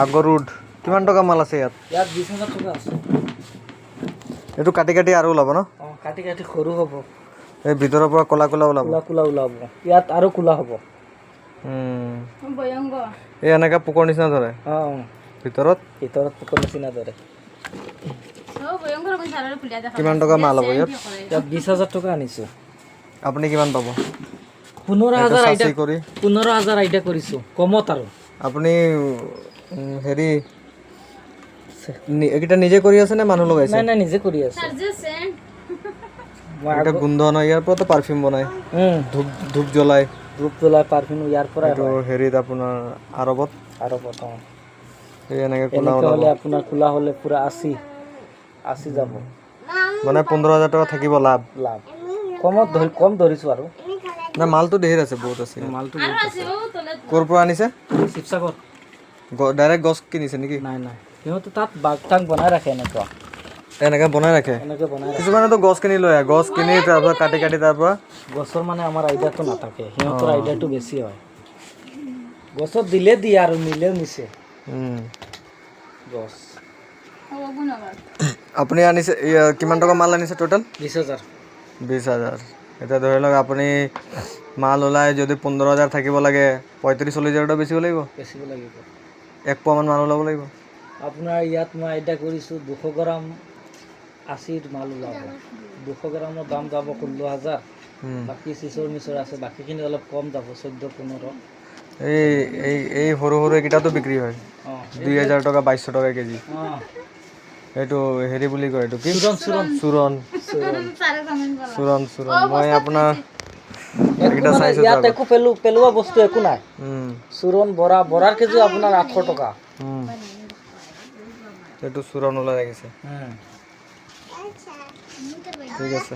আগৰুড কিমান টকা মাল আছে ইয়াত? ইয়াত 20,000 টকা আছে। এইটো কাটি কাটি আৰু ওলাব ন? কাটি কাটি সৰু হ'ব। এই ভিতৰৰ পৰা ক'লা ক'লা ওলাব। কোলা ওলাব। ইয়াত আৰু কোলা হ'ব। এই এনেকা পোকৰ নিচিনা ধৰে ভিতৰত পোকৰ নিচিনা ধৰে। কিমান টকা মাল হ'ব ইয়াত? ইয়াত 20,000 টকা আনিছোঁ। আপুনি কিমান পাব? 15,000 আইডিয়া কৰি 15,000 আইডিয়া কৰিছোঁ কমত আৰু। আপুনি হেৰি এইকেইটা নিজে কৰি আছে নে মানুহ লগাইছে? নাই নিজে কৰি আছে। এটা গোন্ধ ন, ইয়াৰ পৰাতো পাৰফিউম বনাই। ধূপ জ্বলাই পাৰফিউম ইয়াৰ পৰা হেৰিত আপোনাৰ আৰবত এই এনেকে হ'লে আপোনাৰ খোলা হ'লে পুৰা 80 যাব। মানে 15,000 টকা থাকিব লাভ। কম ধৰিছোঁ আৰু। না মালটো ধেৰ আছে, বহুত আছে মালটো ক'ৰ পৰা আনিছে? শিৱসাগৰ। ডাইৰেক্ট গছ কিনিছে নেকি? নাই সিহঁতে তাত বাগ টাগ বনাই ৰাখে এনেকে বনাই ৰাখে। কিছুমানেতো গছ কিনি লৈ আহে, গছ কিনি তাৰপৰা কাটি কাটি তাৰ পৰা গছৰ মানে আমাৰ আইডিয়াটো নাথাকে, সিহঁতৰ আইডিয়াটো বেছি হয়। গছত দিলে দিয়ে আৰু নিলেও নিছে গছ। আপুনি আনিছে কিমান টকা মাল আনিছে টোটেল? 20,000। 20,000। এতিয়া ধৰি লওক আপুনি মাল ওলাই যদি 15,000 থাকিব লাগে, 35-40,000 টকা বেচিব লাগিব। 1 পোৱামান মাল ওলাব লাগিব। আপোনাৰ ইয়াত মই আইডিয়া কৰিছোঁ 200 গ্ৰাম 80 মাল ওলাব। 200 গ্ৰামৰ দাম যাব 16,000। বাকী চিচৰ মিচৰ আছে, বাকীখিনি অলপ কম যাব 14-15। এই সৰু এইকেইটাতো বিক্ৰী হয় 2,000 টকা 2,200 টকা কেজি। এইটো হেৰি বুলি কয়, এইটো কি? চুৰণ। মই আপোনাৰ এইকেইটা চাইছোঁ। ইয়াত একো পেলোৱা বস্তু একো নাই। চুৰণ বৰাৰ কেজি আপোনাৰ 800 টকা। এইটো চুৰণ ওলাই লাগিছে। ঠিক আছে।